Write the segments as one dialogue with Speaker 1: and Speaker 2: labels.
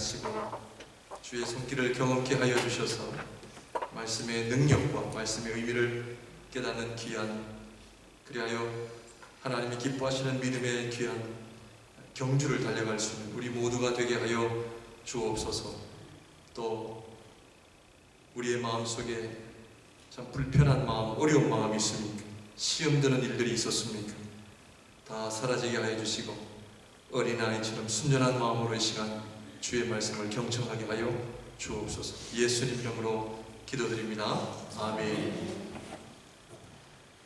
Speaker 1: 하시고 주의 손길을 경험케 하여 주셔서 말씀의 능력과 말씀의 의미를 깨닫는 귀한, 그리하여 하나님이 기뻐하시는 믿음의 귀한 경주를 달려갈 수 있는 우리 모두가 되게 하여 주옵소서. 또 우리의 마음속에 참 불편한 마음, 어려운 마음이 있습니까? 시험 드는 일들이 있었습니까? 다 사라지게 하여 주시고 어린아이처럼 순전한 마음으로 이 시간 주의 말씀을 경청하게 하여 주옵소서. 예수님 이름으로 기도드립니다. 아멘.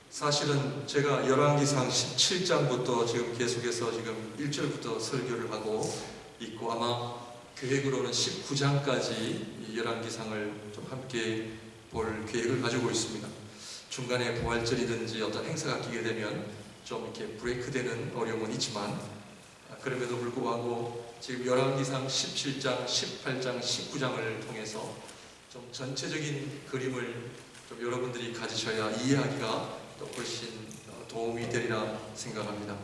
Speaker 1: 사실은 제가 열왕기상 17장부터 지금 계속해서 지금 1절부터 설교를 하고 있고, 아마 계획으로는 19장까지 열왕기상을 좀 함께 볼 계획을 가지고 있습니다. 중간에 부활절이든지 어떤 행사가 끼게 되면 좀 이렇게 브레이크되는 어려움은 있지만, 그럼에도 불구하고 지금 열왕기상 17장, 18장, 19장을 통해서 좀 전체적인 그림을 좀 여러분들이 가지셔야 이해하기가 또 훨씬 도움이 되리라 생각합니다.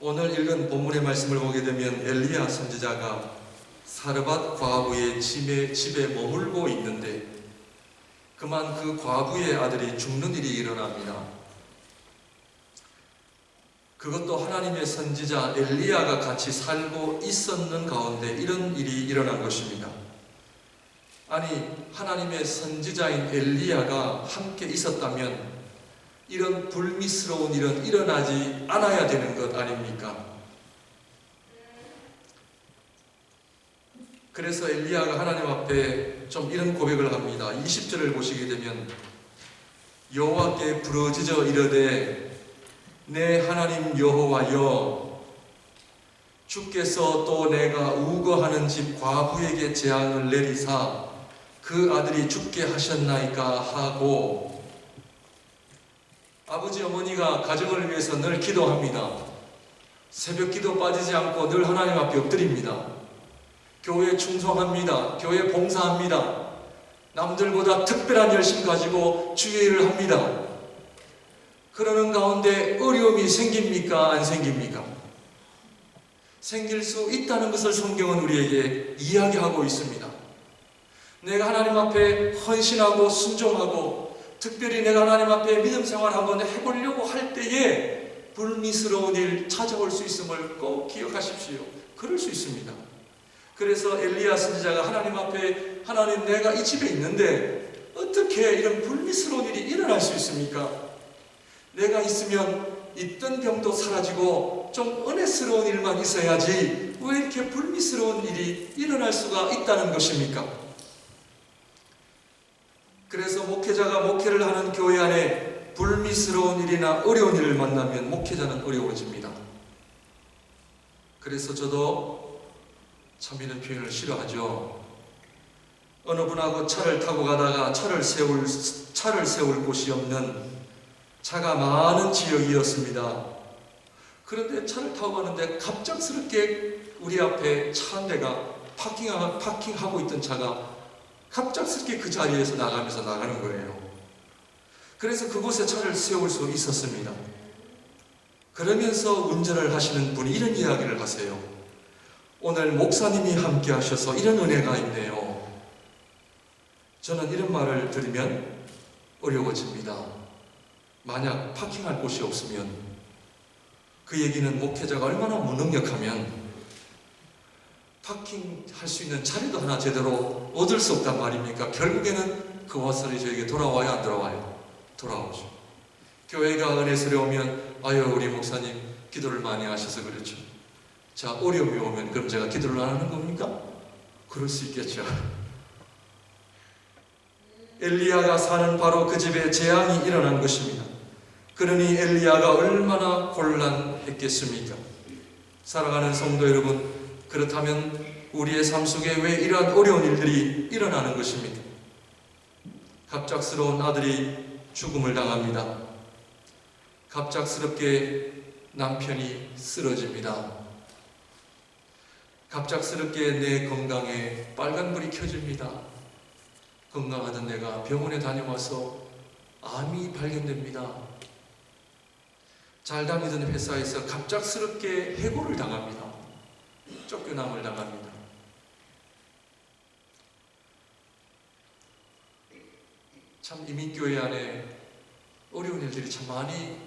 Speaker 1: 오늘 읽은 본문의 말씀을 보게 되면 엘리야 선지자가 사르밧 과부의 집에 머물고 있는데 그만 그 과부의 아들이 죽는 일이 일어납니다. 그것도 하나님의 선지자 엘리야가 같이 살고 있었는 가운데 이런 일이 일어난 것입니다. 아니, 하나님의 선지자인 엘리야가 함께 있었다면 이런 불미스러운 일은 일어나지 않아야 되는 것 아닙니까? 그래서 엘리야가 하나님 앞에 좀 이런 고백을 합니다. 20절을 보시게 되면 여호와께 부르짖어 이르되 내 하나님 여호와여, 주께서 또 내가 우거하는 집 과부에게 재앙을 내리사 그 아들이 죽게 하셨나이까 하고, 아버지 어머니가 가정을 위해서 늘 기도합니다. 새벽 기도 빠지지 않고 늘 하나님 앞에 엎드립니다. 교회에 충성합니다. 교회에 봉사합니다. 남들보다 특별한 열심 가지고 주의 일을 합니다. 그러는 가운데 어려움이 생깁니까? 안 생깁니까? 생길 수 있다는 것을 성경은 우리에게 이야기하고 있습니다. 내가 하나님 앞에 헌신하고 순종하고 특별히 내가 하나님 앞에 믿음 생활 한번 해보려고 할 때에 불미스러운 일 찾아올 수 있음을 꼭 기억하십시오. 그럴 수 있습니다. 그래서 엘리야 선지자가 하나님 앞에, 하나님 내가 이 집에 있는데 어떻게 이런 불미스러운 일이 일어날 수 있습니까? 내가 있으면 있던 병도 사라지고 좀 은혜스러운 일만 있어야지 왜 이렇게 불미스러운 일이 일어날 수가 있다는 것입니까? 그래서 목회자가 목회를 하는 교회 안에 불미스러운 일이나 어려운 일을 만나면 목회자는 어려워집니다. 그래서 저도 참 이런 표현을 싫어하죠. 어느 분하고 차를 타고 가다가 차를 세울 곳이 없는 차가 많은 지역이었습니다. 그런데 차를 타고 가는데 갑작스럽게 우리 앞에 차 한 대가 파킹하고 있던 차가 갑작스럽게 그 자리에서 나가면서 나가는 거예요. 그래서 그곳에 차를 세울 수 있었습니다. 그러면서 운전을 하시는 분이 이런 이야기를 하세요. 오늘 목사님이 함께 하셔서 이런 은혜가 있네요. 저는 이런 말을 들으면 어려워집니다. 만약 파킹할 곳이 없으면, 그 얘기는 목회자가 얼마나 무능력하면 파킹할 수 있는 자리도 하나 제대로 얻을 수 없단 말입니까? 결국에는 그 화살이 저에게 돌아와요, 안 돌아와요? 돌아오죠. 교회가 은혜스러우면 아유 우리 목사님 기도를 많이 하셔서 그렇죠. 자, 어려움이 오면 그럼 제가 기도를 안 하는 겁니까? 그럴 수 있겠죠. 엘리야가 사는 바로 그 집에 재앙이 일어난 것입니다. 그러니 엘리야가 얼마나 곤란했겠습니까? 사랑하는 성도 여러분, 그렇다면 우리의 삶 속에 왜 이러한 어려운 일들이 일어나는 것입니까? 갑작스러운 아들이 죽음을 당합니다. 갑작스럽게 남편이 쓰러집니다. 갑작스럽게 내 건강에 빨간불이 켜집니다. 건강하던 내가 병원에 다녀와서 암이 발견됩니다. 잘 다니던 회사에서 갑작스럽게 해고를 당합니다. 쫓겨남을 당합니다. 참 이민교회 안에 어려운 일들이 참 많이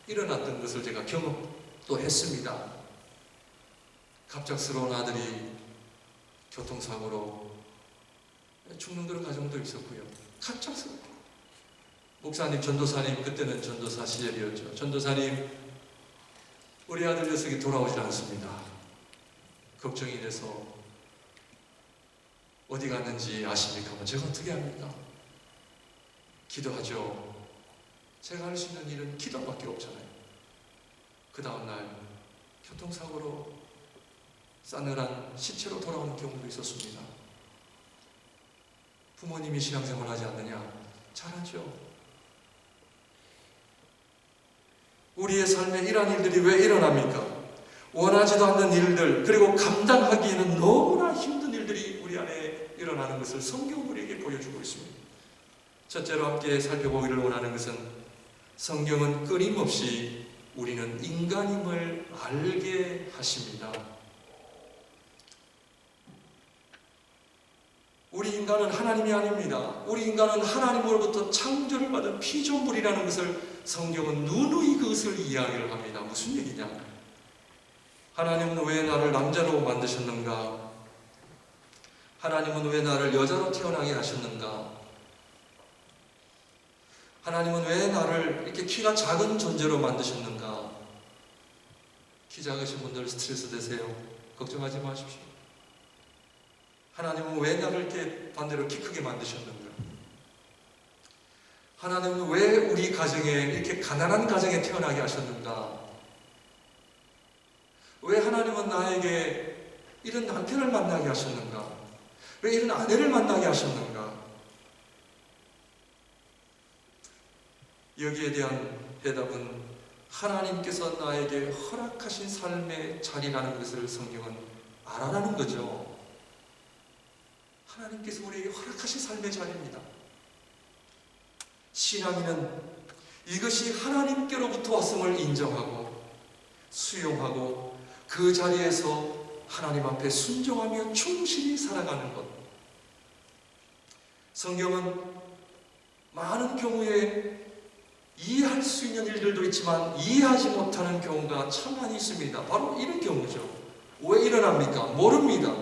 Speaker 1: 일어났던 것을 제가 경험도 했습니다. 갑작스러운 아들이 교통사고로 죽는 그런 가정도 있었고요. 갑작스럽고 목사님, 전도사님, 그때는 전도사 시절이었죠. 전도사님, 우리 아들 녀석이 돌아오질 않습니다. 걱정이 돼서 어디 갔는지 아십니까? 제가 어떻게 합니까? 기도하죠. 제가 할 수 있는 일은 기도밖에 없잖아요. 그 다음날 교통사고로 싸늘한 시체로 돌아오는 경우도 있었습니다. 부모님이 신앙생활 하지 않느냐? 잘하죠. 우리의 삶에 이러한 일들이 왜 일어납니까? 원하지도 않는 일들, 그리고 감당하기에는 너무나 힘든 일들이 우리 안에 일어나는 것을 성경은 우리에게 보여주고 있습니다. 첫째로 함께 살펴보기를 원하는 것은 성경은 끊임없이 우리는 인간임을 알게 하십니다. 우리 인간은 하나님이 아닙니다. 우리 인간은 하나님으로부터 창조를 받은 피조물이라는 것을 성경은 누누이 그것을 이야기를 합니다. 무슨 얘기냐? 하나님은 왜 나를 남자로 만드셨는가? 하나님은 왜 나를 여자로 태어나게 하셨는가? 하나님은 왜 나를 이렇게 키가 작은 존재로 만드셨는가? 키 작으신 분들 스트레스 되세요? 걱정하지 마십시오. 하나님은 왜 나를 이렇게 반대로 키 크게 만드셨는가? 하나님은 왜 우리 가정에 이렇게 가난한 가정에 태어나게 하셨는가? 왜 하나님은 나에게 이런 남편을 만나게 하셨는가? 왜 이런 아내를 만나게 하셨는가? 여기에 대한 대답은 하나님께서 나에게 허락하신 삶의 자리라는 것을 성경은 알아라는 거죠. 하나님께서 우리에게 허락하신 삶의 자리입니다. 신앙인은 이것이 하나님께로부터 왔음을 인정하고 수용하고 그 자리에서 하나님 앞에 순종하며 충실히 살아가는 것. 성경은 많은 경우에 이해할 수 있는 일들도 있지만 이해하지 못하는 경우가 참 많이 있습니다. 바로 이런 경우죠. 왜 일어납니까? 모릅니다.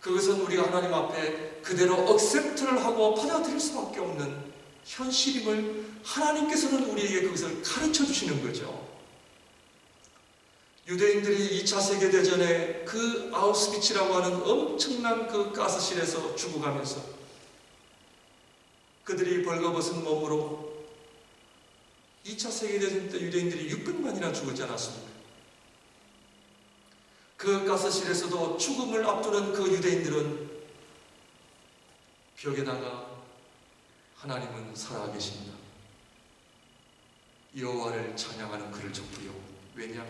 Speaker 1: 그것은 우리가 하나님 앞에 그대로 억셉트를 하고 받아들일 수밖에 없는 현실임을 하나님께서는 우리에게 그것을 가르쳐 주시는 거죠. 유대인들이 2차 세계대전에 그 아우슈비츠라고 하는 엄청난 그 가스실에서 죽어가면서 그들이 벌거벗은 몸으로 2차 세계대전 때 유대인들이 600만이나 죽었지 않았습니까? 그 가스실에서도 죽음을 앞두는 그 유대인들은 벽에다가 하나님은 살아계신다, 여호와를 찬양하는 글을 적고요. 왜냐?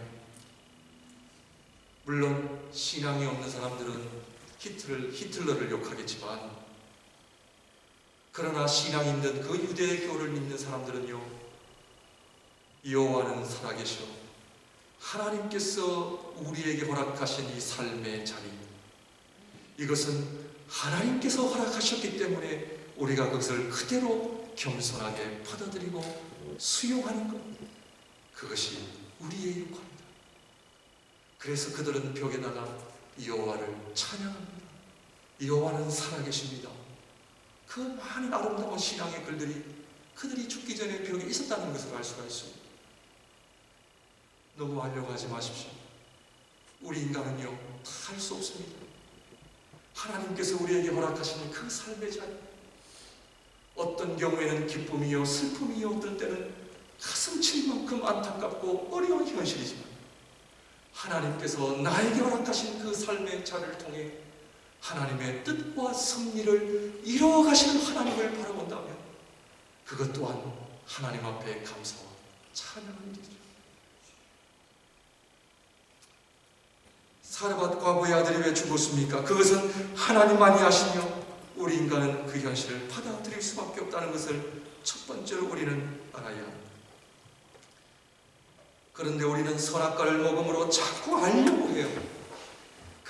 Speaker 1: 물론 신앙이 없는 사람들은 히틀러를 욕하겠지만, 그러나 신앙 있는 그 유대교를 믿는 사람들은요, 여호와는 살아계셔 하나님께서 우리에게 허락하신 이 삶의 자리, 이것은 하나님께서 허락하셨기 때문에 우리가 그것을 그대로 겸손하게 받아들이고 수용하는 것, 그것이 우리의 역할입니다. 그래서 그들은 벽에다가 여호와를 찬양합니다. 여호와는 살아계십니다. 그 많은 아름다운 신앙의 글들이 그들이 죽기 전에 벽에 있었다는 것을 알 수가 있습니다. 너무 하려고 하지 마십시오. 우리 인간은요, 다 할 수 없습니다. 하나님께서 우리에게 허락하시는 그 삶의 자리, 어떤 경우에는 기쁨이요 슬픔이요 어떤 때는 가슴 칠 만큼 안타깝고 어려운 현실이지만, 하나님께서 나에게 허락하신 그 삶의 자리를 통해 하나님의 뜻과 섭리를 이루어가시는 하나님을 바라본다면 그것 또한 하나님 앞에 감사와 찬양하는 일이죠. 사르밧 과부의 아들이 왜 죽었습니까? 그것은 하나님만이 아시며 우리 인간은 그 현실을 받아들일 수밖에 없다는 것을 첫 번째로 우리는 알아야 합니다. 그런데 우리는 선악과를 먹음으로 자꾸 알려고 해요.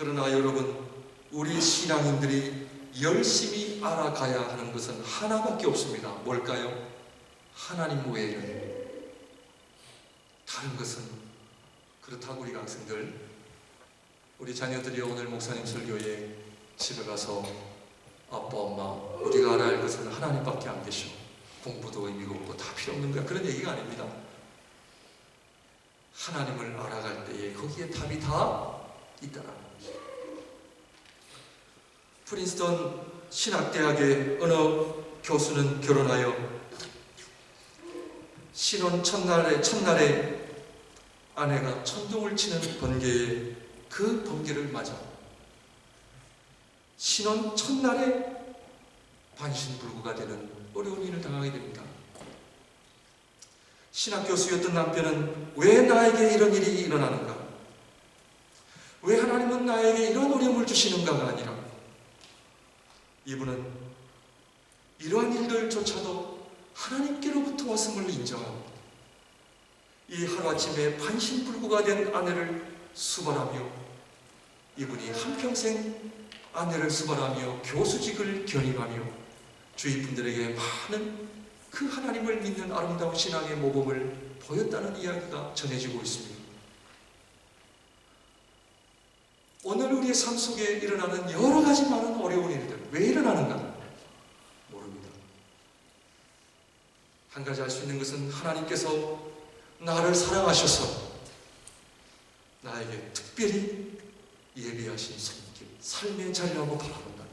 Speaker 1: 그러나 여러분, 우리 신앙인들이 열심히 알아가야 하는 것은 하나밖에 없습니다. 뭘까요? 하나님 외에는 다른 것은. 그렇다고 우리 학생들, 우리 자녀들이 오늘 목사님 설교에 집에 가서 아빠, 엄마, 우리가 알아야 할 것은 하나님밖에 안 계셔, 공부도 의미가 없고 다 필요 없는 거야, 그런 얘기가 아닙니다. 하나님을 알아갈 때에 거기에 답이 다 있다는 거죠. 프린스턴 신학대학의 어느 교수는 결혼하여 신혼 첫날에 아내가 천둥을 치는 번개에 그 번개를 맞아 신혼 첫날에 반신불구가 되는 어려운 일을 당하게 됩니다. 신학교수였던 남편은 왜 나에게 이런 일이 일어나는가? 왜 하나님은 나에게 이런 어려움을 주시는가가 아니라 이분은 이러한 일들조차도 하나님께로부터 왔음을 인정하고 이 하루아침에 반신불구가 된 아내를 수발하며 이분이 한평생 아내를 수발하며 교수직을 견인하며 주위 분들에게 많은 그 하나님을 믿는 아름다운 신앙의 모범을 보였다는 이야기가 전해지고 있습니다. 오늘 우리의 삶 속에 일어나는 여러 가지 많은 어려운 일들, 왜 일어나는가? 모릅니다. 한 가지 알 수 있는 것은 하나님께서 나를 사랑하셔서 나에게 특별히 예비하신 손길, 삶의 자리라고 바라본다.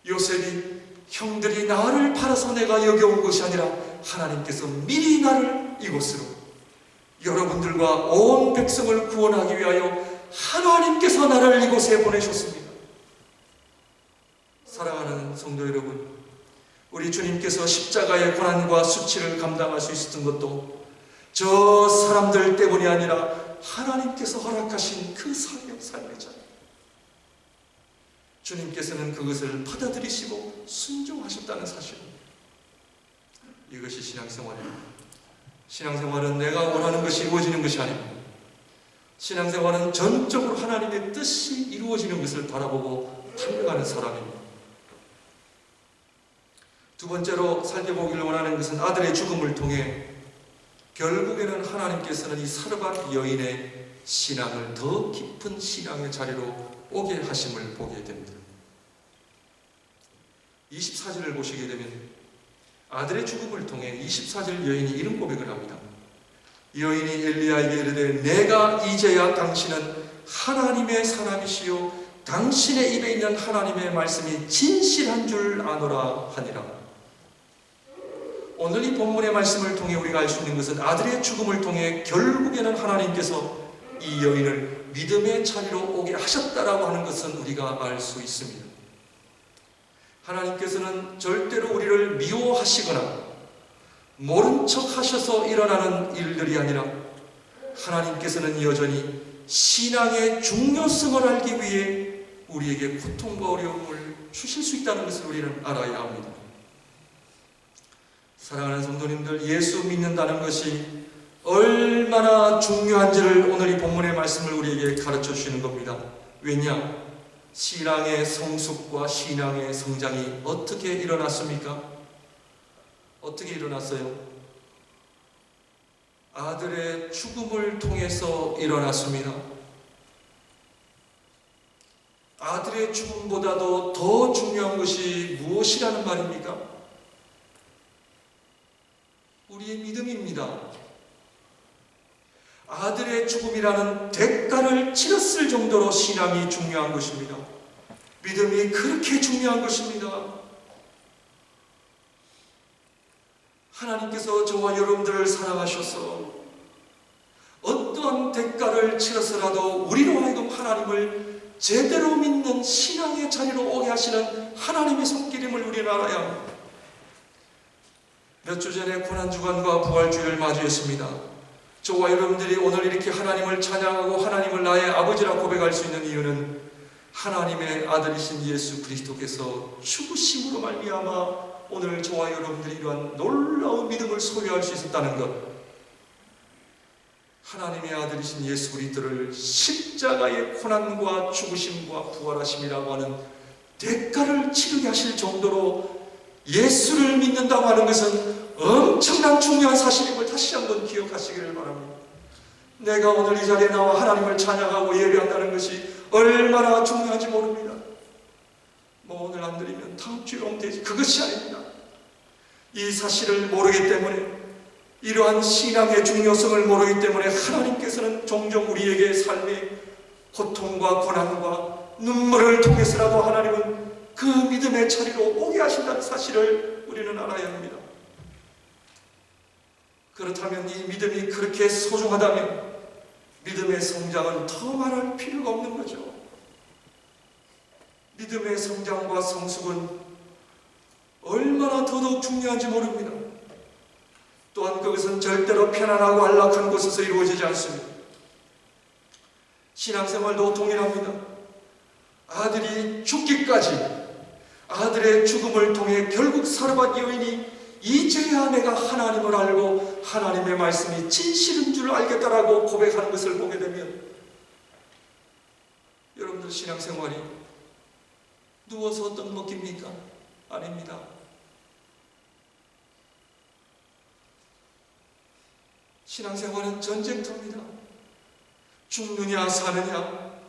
Speaker 1: 요셉이 형들이 나를 팔아서 내가 여기 온 것이 아니라 하나님께서 미리 나를 이곳으로, 여러분들과 온 백성을 구원하기 위하여 하나님께서 나를 이곳에 보내셨습니다. 사랑하는 성도 여러분, 우리 주님께서 십자가의 고난과 수치를 감당할 수 있었던 것도 저 사람들 때문이 아니라 하나님께서 허락하신 그 삶의 자리, 주님께서는 그것을 받아들이시고 순종하셨다는 사실입니다. 이것이 신앙생활입니다. 신앙생활은 내가 원하는 것이 이루어지는 것이 아닙니다. 신앙생활은 전적으로 하나님의 뜻이 이루어지는 것을 바라보고 달려가는 사람입니다. 두 번째로 살펴보기를 원하는 것은 아들의 죽음을 통해 결국에는 하나님께서는 이 사르밧 여인의 신앙을 더 깊은 신앙의 자리로 오게 하심을 보게 됩니다. 24절을 보시게 되면 아들의 죽음을 통해 24절 여인이 이런 고백을 합니다. 여인이 엘리야에게 이르되 내가 이제야 당신은 하나님의 사람이시요 당신의 입에 있는 하나님의 말씀이 진실한 줄 아노라 하니라. 오늘 이 본문의 말씀을 통해 우리가 알 수 있는 것은 아들의 죽음을 통해 결국에는 하나님께서 이 여인을 믿음의 자리로 오게 하셨다라고 하는 것은 우리가 알 수 있습니다. 하나님께서는 절대로 우리를 미워하시거나 모른 척 하셔서 일어나는 일들이 아니라 하나님께서는 여전히 신앙의 중요성을 알기 위해 우리에게 고통과 어려움을 주실 수 있다는 것을 우리는 알아야 합니다. 사랑하는 성도님들, 예수 믿는다는 것이 얼마나 중요한지를 오늘 이 본문의 말씀을 우리에게 가르쳐 주시는 겁니다. 왜냐? 신앙의 성숙과 신앙의 성장이 어떻게 일어났습니까? 어떻게 일어났어요? 아들의 죽음을 통해서 일어났습니다. 아들의 죽음보다도 더 중요한 것이 무엇이라는 말입니까? 우리의 믿음입니다. 아들의 죽음이라는 대가를 치렀을 정도로 신앙이 중요한 것입니다. 믿음이 그렇게 중요한 것입니다. 하나님께서 저와 여러분들을 사랑하셔서 어떠한 대가를 치러서라도 우리로 하여금 하나님을 제대로 믿는 신앙의 자리로 오게 하시는 하나님의 손길임을 우리는 알아야 합니다. 몇 주 전에 고난주간과 부활주일을 맞이했습니다. 저와 여러분들이 오늘 이렇게 하나님을 찬양하고 하나님을 나의 아버지라 고백할 수 있는 이유는 하나님의 아들이신 예수 그리스도께서 죽으심으로 말미암아 오늘 저와 여러분들이 이러한 놀라운 믿음을 소유할 수 있었다는 것, 하나님의 아들이신 예수 그리스도를 십자가의 고난과 죽으심과 부활하심이라고 하는 대가를 치르게 하실 정도로 예수를 믿는다고 하는 것은 엄청난 중요한 사실임을 다시 한번 기억하시기를 바랍니다. 내가 오늘 이 자리에 나와 하나님을 찬양하고 예배한다는 것이 얼마나 중요한지 모릅니다. 뭐 오늘 안 드리면 다음 주에 오면 되지. 그것이 아닙니다. 이 사실을 모르기 때문에, 이러한 신앙의 중요성을 모르기 때문에 하나님께서는 종종 우리에게 삶의 고통과 고난과 눈물을 통해서라도 하나님은 그 믿음의 자리로 오게 하신다는 사실을 우리는 알아야 합니다. 그렇다면 이 믿음이 그렇게 소중하다면 믿음의 성장은 더 말할 필요가 없는 거죠. 믿음의 성장과 성숙은 얼마나 더더욱 중요한지 모릅니다. 또한 그것은 절대로 편안하고 안락한 곳에서 이루어지지 않습니다. 신앙생활도 동일합니다. 아들이 죽기까지, 아들의 죽음을 통해 결국 사르밧 여인이 이제야 내가 하나님을 알고 하나님의 말씀이 진실인 줄 알겠다라고 고백하는 것을 보게 되면, 여러분들 신앙생활이 누워서 떡 먹깁니까? 아닙니다. 신앙생활은 전쟁터입니다. 죽느냐 사느냐.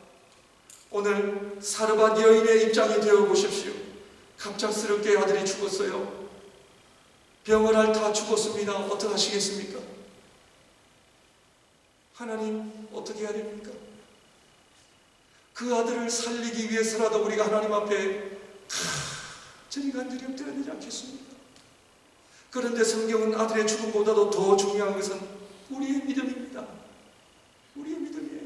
Speaker 1: 오늘 사르밧 여인의 입장이 되어 보십시오. 갑작스럽게 아들이 죽었어요. 병을 앓다 죽었습니다. 어떻게 하시겠습니까? 하나님 어떻게 해야 됩니까? 그 아들을 살리기 위해서라도 우리가 하나님 앞에 간절히 엎드려야 되지 않겠습니까? 그런데 성경은 아들의 죽음보다도 더 중요한 것은 우리의 믿음입니다. 우리의 믿음이에요.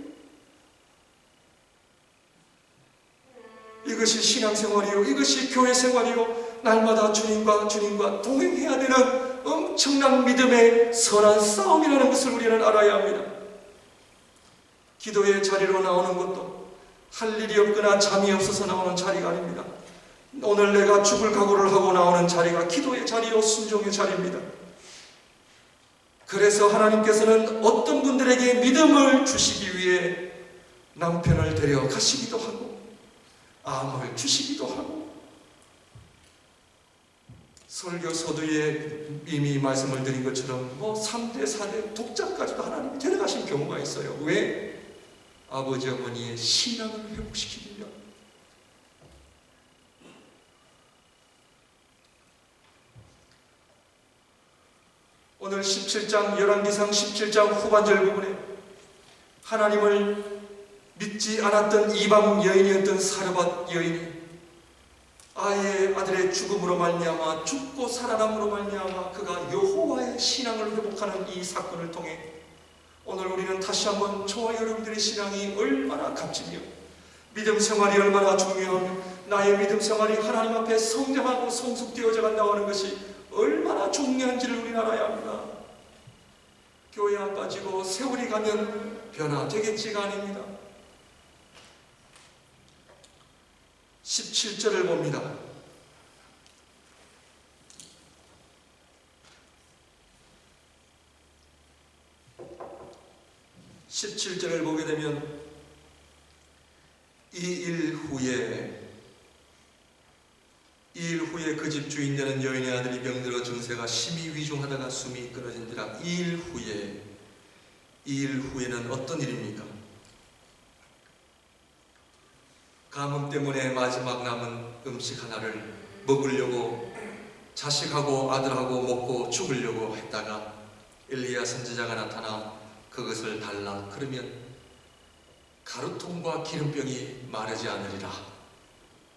Speaker 1: 이것이 신앙생활이요, 이것이 교회생활이요, 날마다 주님과 동행해야 되는 엄청난 믿음의 선한 싸움이라는 것을 우리는 알아야 합니다. 기도의 자리로 나오는 것도 할 일이 없거나 잠이 없어서 나오는 자리가 아닙니다. 오늘 내가 죽을 각오를 하고 나오는 자리가 기도의 자리요, 순종의 자리입니다. 그래서 하나님께서는 어떤 분들에게 믿음을 주시기 위해 남편을 데려가시기도 하고 암을 주시기도 하고, 설교 서두에 이미 말씀을 드린 것처럼 3대 4대 독자까지도 하나님이 데려가신 경우가 있어요. 왜? 아버지 어머니의 신앙을 회복시키기 위해. 오늘 17장, 열왕기상 17장 후반절 부분에 하나님을 믿지 않았던 이방 여인이었던 사르밧 여인이 아이의 아들의 죽음으로 말미암아, 죽고 살아남으로 말미암아 그가 여호와의 신앙을 회복하는 이 사건을 통해 오늘 우리는 다시 한번 저와 여러분들의 신앙이 얼마나 값지며 믿음 생활이 얼마나 중요하며 나의 믿음 생활이 하나님 앞에 성장하고 성숙되어져 간다고 하는 것이 얼마나 중요한지를 우리는 알아야 합니다. 교회 안 빠지고 세월이 가면 변화되겠지가 아닙니다. 17절을 봅니다. 17절을 보게 되면 이 일 후에 그 집 주인 되는 여인의 아들이 병들어 증세가 심히 위중하다가 숨이 끊어진지라. 이 일 후에는 어떤 일입니까? 가뭄 때문에 마지막 남은 음식 하나를 먹으려고 자식하고 아들하고 먹고 죽으려고 했다가 엘리야 선지자가 나타나 그것을 달라. 그러면 가루통과 기름병이 마르지 않으리라.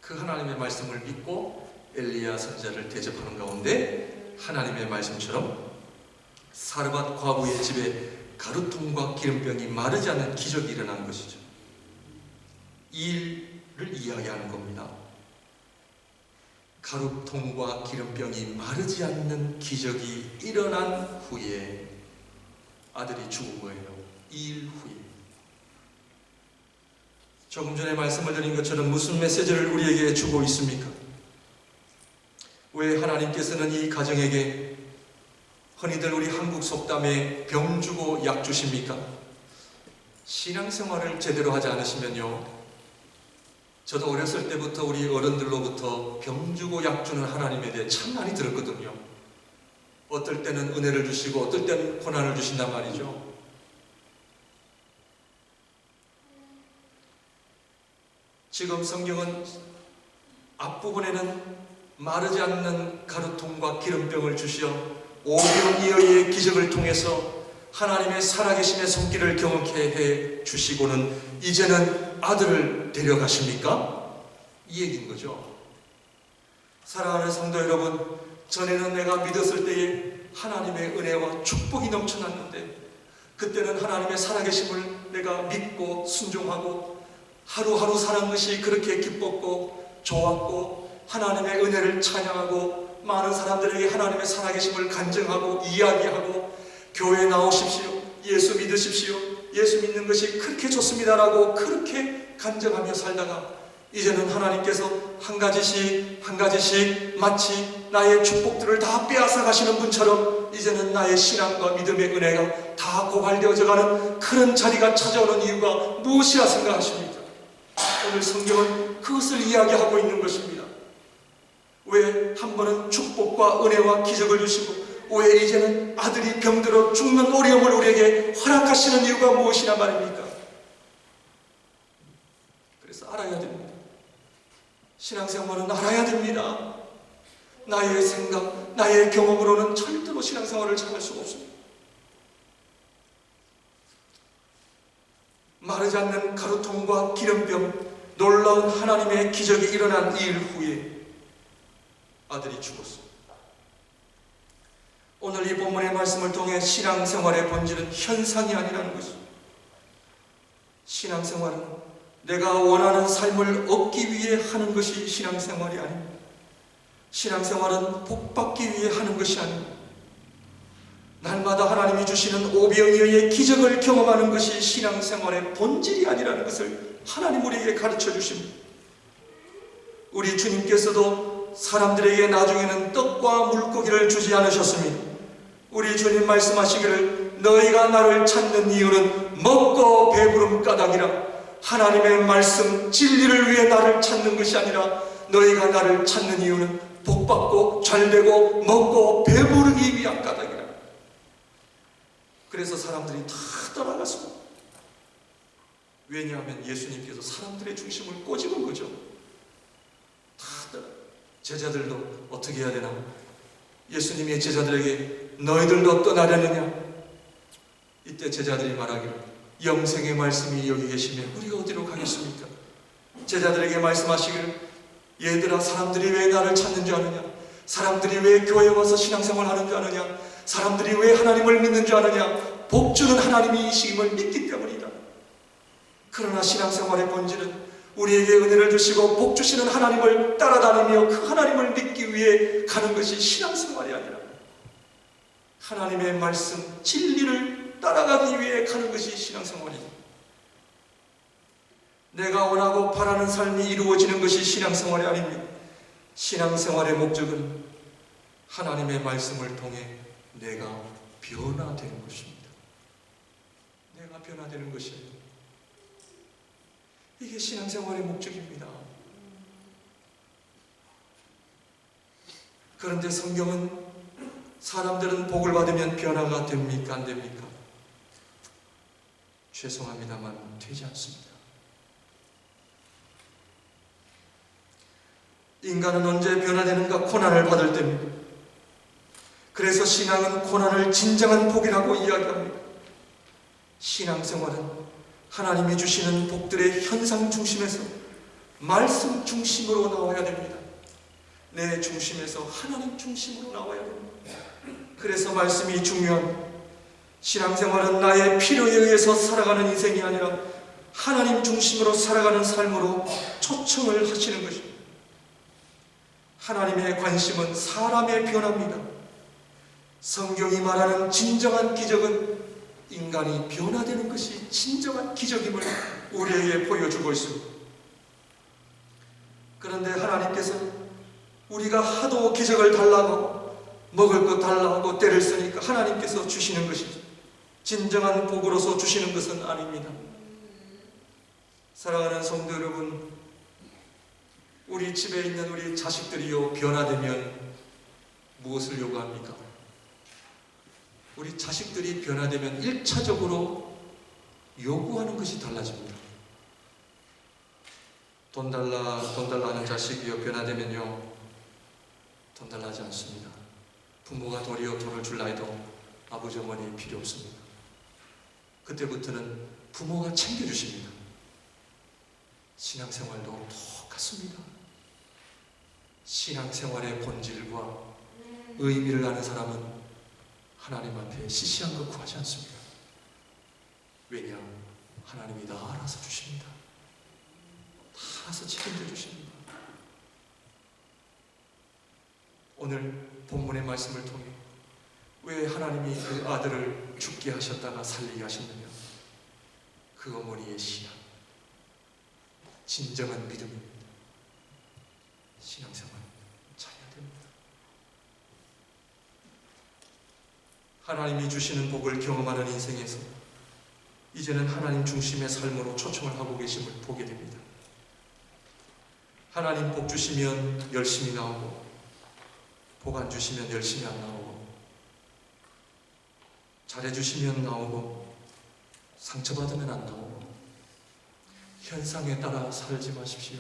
Speaker 1: 그 하나님의 말씀을 믿고 엘리야 선지자를 대접하는 가운데 하나님의 말씀처럼 사르밧 과부의 집에 가루통과 기름병이 마르지 않는 기적이 일어난 것이죠. 이 일을 이야기하는 겁니다. 가루통과 기름병이 마르지 않는 기적이 일어난 후에 아들이 죽은 거예요. 이 일 후에. 조금 전에 말씀을 드린 것처럼 무슨 메시지를 우리에게 주고 있습니까? 왜 하나님께서는 이 가정에게 흔히들 우리 한국 속담에 병 주고 약 주십니까? 신앙생활을 제대로 하지 않으시면요, 저도 어렸을 때부터 우리 어른들로부터 병 주고 약 주는 하나님에 대해 참 많이 들었거든요. 어떨 때는 은혜를 주시고 어떨 때는 고난을 주신단 말이죠. 지금 성경은 앞부분에는 마르지 않는 가루통과 기름병을 주시어 오병이어의 기적을 통해서 하나님의 살아계심의 손길을 경험케 해 주시고는 이제는 아들을 데려가십니까? 이 얘기인 거죠. 사랑하는 성도 여러분, 전에는 내가 믿었을 때에 하나님의 은혜와 축복이 넘쳐났는데, 그때는 하나님의 살아계심을 내가 믿고 순종하고 하루하루 사는 것이 그렇게 기뻤고 좋았고, 하나님의 은혜를 찬양하고 많은 사람들에게 하나님의 살아계심을 간증하고 이야기하고, 교회에 나오십시오, 예수 믿으십시오, 예수 믿는 것이 그렇게 좋습니다라고 그렇게 간증하며 살다가, 이제는 하나님께서 한 가지씩 한 가지씩 마치 나의 축복들을 다 빼앗아 가시는 분처럼 이제는 나의 신앙과 믿음의 은혜가 다 고갈되어져 가는 그런 자리가 찾아오는 이유가 무엇이라 생각하십니까? 오늘 성경은 그것을 이야기하고 있는 것입니다. 왜 한 번은 축복과 은혜와 기적을 주시고 왜 이제는 아들이 병들어 죽는 어려움을 우리에게 허락하시는 이유가 무엇이냐 말입니까? 그래서 알아야 됩니다. 신앙생활은 알아야 됩니다. 나의 생각, 나의 경험으로는 절대로 신앙생활을 잘할 수가 없습니다. 마르지 않는 가루통과 기름병, 놀라운 하나님의 기적이 일어난 일 후에 아들이 죽었습니다. 오늘 이 본문의 말씀을 통해 신앙생활의 본질은 현상이 아니라는 것입니다. 신앙생활은 내가 원하는 삶을 얻기 위해 하는 것이 신앙생활이 아닙니다. 신앙생활은 복받기 위해 하는 것이 아닙니다. 날마다 하나님이 주시는 오병이어의 기적을 경험하는 것이 신앙생활의 본질이 아니라는 것을 하나님 우리에게 가르쳐 주십니다. 우리 주님께서도 사람들에게 나중에는 떡과 물고기를 주지 않으셨습니다. 우리 주님 말씀하시기를 너희가 나를 찾는 이유는 먹고 배부름 까닭이라. 하나님의 말씀 진리를 위해 나를 찾는 것이 아니라 너희가 나를 찾는 이유는 복받고 잘되고 먹고 배부르기 위한 까닭이라. 그래서 사람들이 다 떠나갔습니다. 왜냐하면 예수님께서 사람들의 중심을 꼬집은 거죠. 다 떠나. 제자들도 어떻게 해야 되나? 예수님이 제자들에게 너희들도 떠나려느냐? 이때 제자들이 말하기를 영생의 말씀이 여기 계시면 우리가 어디로 가겠습니까? 제자들에게 말씀하시기를 얘들아, 사람들이 왜 나를 찾는 줄 아느냐? 사람들이 왜 교회에 와서 신앙생활 하는 줄 아느냐? 사람들이 왜 하나님을 믿는 줄 아느냐? 복주는 하나님이 이심을 믿기 때문이다. 그러나 신앙생활의 본질은 우리에게 은혜를 주시고 복 주시는 하나님을 따라다니며 그 하나님을 믿기 위해 가는 것이 신앙생활이 아니라 하나님의 말씀, 진리를 따라가기 위해 가는 것이 신앙생활입니다. 내가 원하고 바라는 삶이 이루어지는 것이 신앙생활이 아닙니다. 신앙생활의 목적은 하나님의 말씀을 통해 내가 변화되는 것입니다. 내가 변화되는 것이에요. 이게 신앙생활의 목적입니다. 그런데 성경은 사람들은 복을 받으면 변화가 됩니까? 안 됩니까? 죄송합니다만 되지 않습니다. 인간은 언제 변화되는가? 고난을 받을 때입니다. 그래서 신앙은 고난을 진정한 복이라고 이야기합니다. 신앙생활은 하나님이 주시는 복들의 현상 중심에서 말씀 중심으로 나와야 됩니다. 내 중심에서 하나님 중심으로 나와야 됩니다. 그래서 말씀이 중요합니다. 신앙생활은 나의 필요에 의해서 살아가는 인생이 아니라 하나님 중심으로 살아가는 삶으로 초청을 하시는 것입니다. 하나님의 관심은 사람의 변화입니다. 성경이 말하는 진정한 기적은 인간이 변화되는 것이 진정한 기적임을 우리에게 보여주고 있습니다. 그런데 하나님께서 우리가 하도 기적을 달라고 먹을 것 달라고 때를 쓰니까 하나님께서 주시는 것이지 진정한 복으로서 주시는 것은 아닙니다. 사랑하는 성도 여러분, 우리 집에 있는 우리 자식들이요 변화되면 무엇을 요구합니까? 우리 자식들이 변화되면 1차적으로 요구하는 것이 달라집니다. 돈 달라 하는 자식이요 변화되면요 돈 달라 하지 않습니다. 부모가 도리어 돈을 줄라 해도 아버지 어머니 필요 없습니다. 그때부터는 부모가 챙겨주십니다. 신앙생활도 똑같습니다. 신앙생활의 본질과 의미를 아는 사람은 하나님 앞에 시시한 것 구하지 않습니다. 왜냐? 하나님이 다 알아서 주십니다. 다 알아서 책임져 주십니다. 오늘 본문의 말씀을 통해 왜 하나님이 그 아들을 죽게 하셨다가 살리게 하셨느냐? 그 어머니의 신앙, 진정한 믿음입니다. 신앙생활 잘해야 됩니다. 하나님이 주시는 복을 경험하는 인생에서 이제는 하나님 중심의 삶으로 초청을 하고 계심을 보게 됩니다. 하나님 복 주시면 열심히 나오고 복 안 주시면 열심히 안 나오고 잘해주시면 나오고 상처받으면 안 나오고 현상에 따라 살지 마십시오.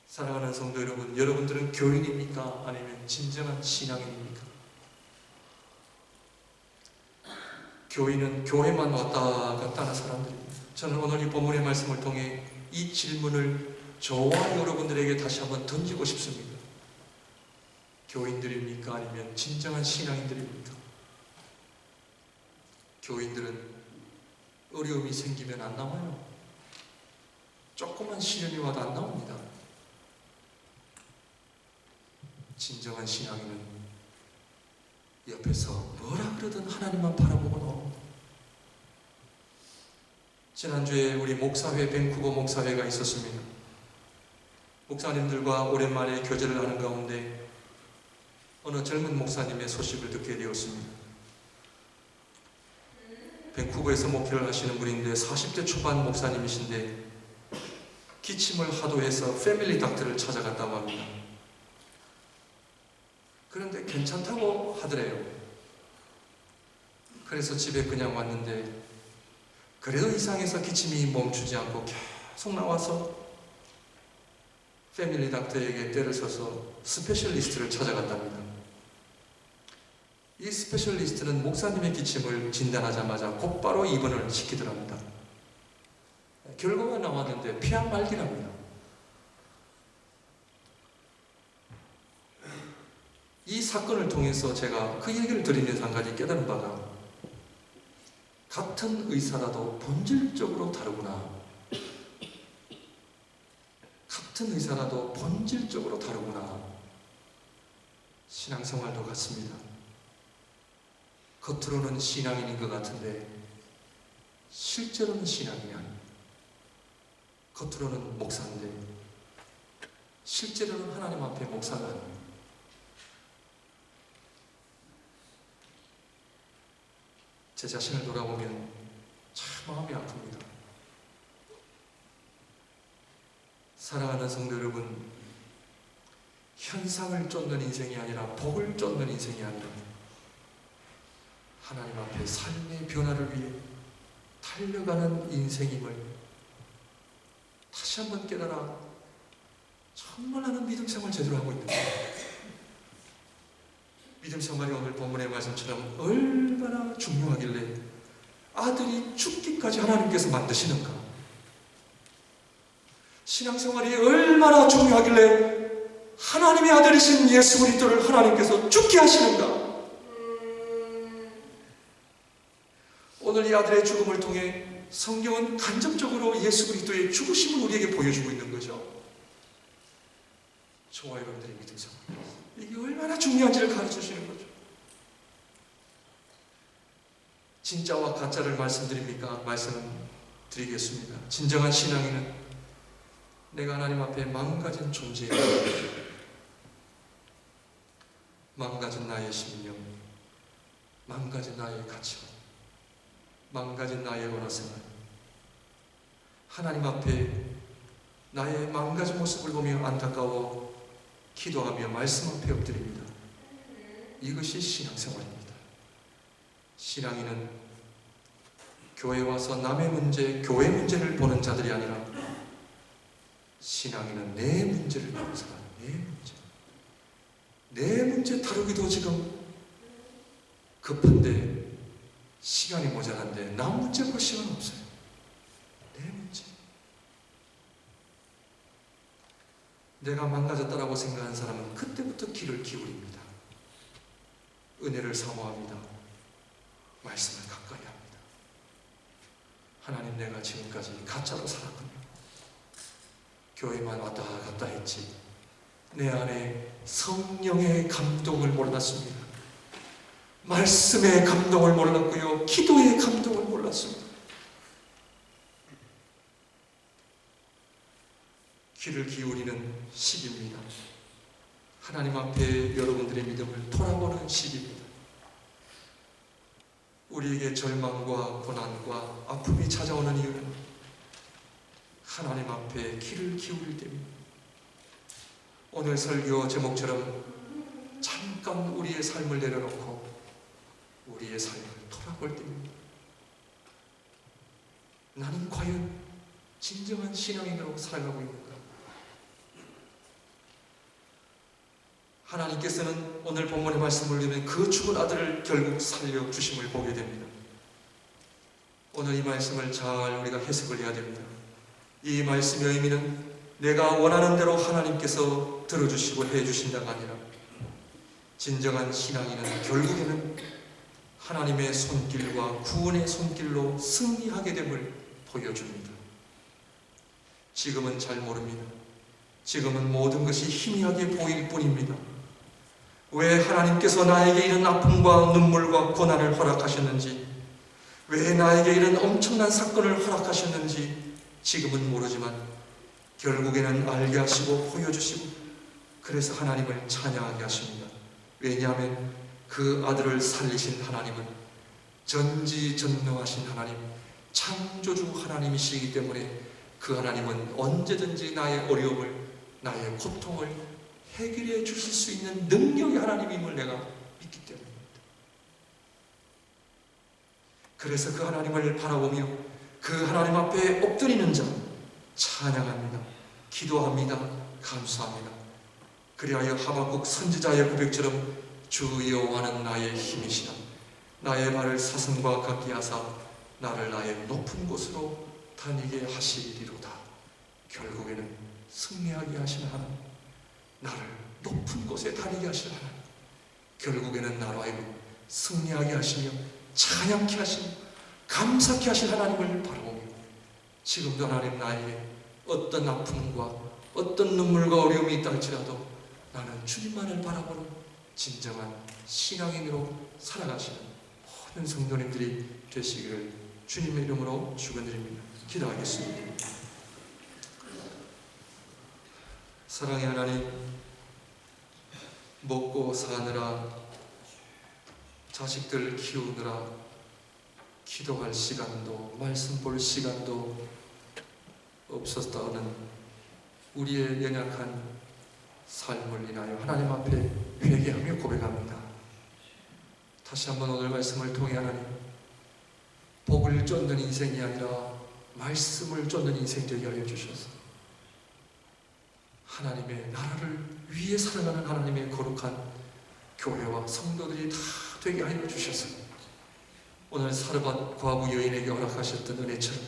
Speaker 1: 사랑하는 성도 여러분, 여러분들은 교인입니까? 아니면 진정한 신앙인입니까? 교인은 교회만 왔다 갔다 하는 사람들입니다. 저는 오늘 이 본문의 말씀을 통해 이 질문을 저와 여러분들에게 다시 한번 던지고 싶습니다. 교인들입니까? 아니면 진정한 신앙인들입니까? 교인들은 어려움이 생기면 안 나와요. 조그만 시련이 와도 안 나옵니다. 진정한 신앙인은 옆에서 뭐라 그러든 하나님만 바라보고 나옵니다. 지난주에 우리 목사회, 밴쿠버 목사회가 있었습니다. 목사님들과 오랜만에 교제를 하는 가운데 어느 젊은 목사님의 소식을 듣게 되었습니다. 밴쿠버에서 목회를 하시는 분인데 40대 초반 목사님이신데 기침을 하도 해서 패밀리 닥터를 찾아갔다고 합니다. 그런데 괜찮다고 하더래요. 그래서 집에 그냥 왔는데 그래도 이상해서 기침이 멈추지 않고 계속 나와서 패밀리 닥터에게 때를 써서 스페셜리스트를 찾아갔답니다. 이 스페셜리스트는 목사님의 기침을 진단하자마자 곧바로 입원을 시키더랍니다. 결과가 나왔는데 폐암 말기랍니다. 이 사건을 통해서 제가 그 얘기를 들으면서 한 가지 깨달은 바가 같은 의사라도 본질적으로 다르구나. 같은 의사라도 본질적으로 다르구나. 신앙생활도 같습니다. 겉으로는 신앙인인 것 같은데 실제로는 신앙인이 아닙니다. 겉으로는 목사인데 실제로는 하나님 앞에 목사가 아닙니다. 제 자신을 돌아보면 참 마음이 아픕니다. 사랑하는 성도 여러분, 현상을 쫓는 인생이 아니라 복을 쫓는 인생이 아니라 하나님 앞에 삶의 변화를 위해 달려가는 인생임을 다시 한번 깨달아 정말 나는 믿음 생활 제대로 하고 있는 거예요. 믿음 생활이 오늘 본문의 말씀처럼 얼마나 중요하길래 아들이 죽기까지 하나님께서 만드시는가? 신앙생활이 얼마나 중요하길래 하나님의 아들이신 예수 그리스도를 하나님께서 죽게 하시는가? 오늘 이 아들의 죽음을 통해 성경은 간접적으로 예수 그리스도의 죽으심을 우리에게 보여주고 있는 거죠. 저와 여러분들의 믿음 생활, 이게 얼마나 중요한지를 가르쳐주시는 거죠. 진짜와 가짜를 말씀드립니까? 말씀드리겠습니다. 진정한 신앙인은 내가 하나님 앞에 망가진 존재예요. 망가진 나의 심령, 망가진 나의 가치관, 망가진 나의 언어생활, 하나님 앞에 나의 망가진 모습을 보며 안타까워 기도하며 말씀 앞에 엎드립니다. 이것이 신앙생활입니다. 신앙인은 교회 와서 남의 문제, 교회 문제를 보는 자들이 아니라 신앙인은 내 문제를 보는 사람, 내 문제 다루기도 지금 급한데 시간이 모자란데 남 문제 볼 시간 없어요. 내 문제. 내가 망가졌다라고 생각하는 사람은 그때부터 귀를 기울입니다. 은혜를 사모합니다. 말씀을 가까이 합니다. 하나님, 내가 지금까지 가짜로 살았군요. 교회만 왔다 갔다 했지 내 안에 성령의 감동을 몰랐습니다. 말씀의 감동을 몰랐고요, 기도의 감동을 몰랐습니다. 귀를 기울이는 시기입니다. 하나님 앞에 여러분들의 믿음을 돌아보는 시기입니다. 우리에게 절망과 고난과 아픔이 찾아오는 이유는 하나님 앞에 귀를 기울일 때입니다. 오늘 설교 제목처럼 잠깐 우리의 삶을 내려놓고 우리의 삶을 돌아볼 때입니다. 나는 과연 진정한 신앙인으로 살아가고 있는가? 하나님께서는 오늘 본문의 말씀을 읽으면 그 죽은 아들을 결국 살려주심을 보게 됩니다. 오늘 이 말씀을 잘 우리가 해석을 해야 됩니다. 이 말씀의 의미는 내가 원하는 대로 하나님께서 들어주시고 해주신다가 아니라 진정한 신앙인은 결국에는 하나님의 손길과 구원의 손길로 승리하게 됨을 보여줍니다. 지금은 잘 모릅니다. 지금은 모든 것이 희미하게 보일 뿐입니다. 왜 하나님께서 나에게 이런 아픔과 눈물과 고난을 허락하셨는지, 왜 나에게 이런 엄청난 사건을 허락하셨는지 지금은 모르지만 결국에는 알게 하시고 보여주시고, 그래서 하나님을 찬양하게 하십니다. 왜냐하면 그 아들을 살리신 하나님은 전지전능하신 하나님, 창조주 하나님이시기 때문에 그 하나님은 언제든지 나의 어려움을, 나의 고통을 해결해 주실 수 있는 능력의 하나님임을 내가 믿기 때문입니다. 그래서 그 하나님을 바라보며 그 하나님 앞에 엎드리는 자 찬양합니다. 기도합니다. 감사합니다. 그리하여 하박국 선지자의 고백처럼 주 여호와는 나의 힘이시라. 나의 발을 사슴과 같게 하사 나를 나의 높은 곳으로 다니게 하시리로다. 결국에는 승리하게 하시는 하나님, 나를 높은 곳에 다니게 하시는 하나님, 결국에는 나로 하여금 승리하게 하시며 찬양케 하시며 감사케 하신 하나님을 바라보며 지금도 하나님 나에게 어떤 아픔과 어떤 눈물과 어려움이 있다 할지라도 나는 주님만을 바라보는 진정한 신앙인으로 살아가시는 모든 성도님들이 되시기를 주님의 이름으로 축원드립니다. 기도하겠습니다. 사랑의 하나님, 먹고 사느라, 자식들 키우느라 기도할 시간도 말씀 볼 시간도 없었다는 우리의 연약한 삶을 인하여 하나님 앞에 회개하며 고백합니다. 다시 한번 오늘 말씀을 통해 하나님, 복을 쫓는 인생이 아니라 말씀을 쫓는 인생 되게 하여 주셔서 하나님의 나라를 위해 살아가는 하나님의 거룩한 교회와 성도들이 다 되게 하여 주셔서 오늘 사르밧 과부 여인에게 허락하셨던 은혜처럼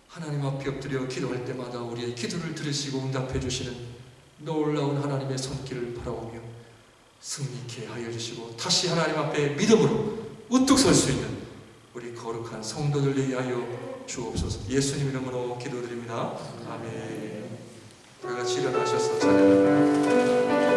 Speaker 1: 하나님 앞에 엎드려 기도할 때마다 우리의 기도를 들으시고 응답해 주시는 놀라운 하나님의 손길을 바라보며 승리케 하여 주시고 다시 하나님 앞에 믿음으로 우뚝 설 수 있는 우리 거룩한 성도들 되게 하여 주옵소서. 예수님 이름으로 기도드립니다. 아멘. 다 같이 일어나셔서 찬양합니다.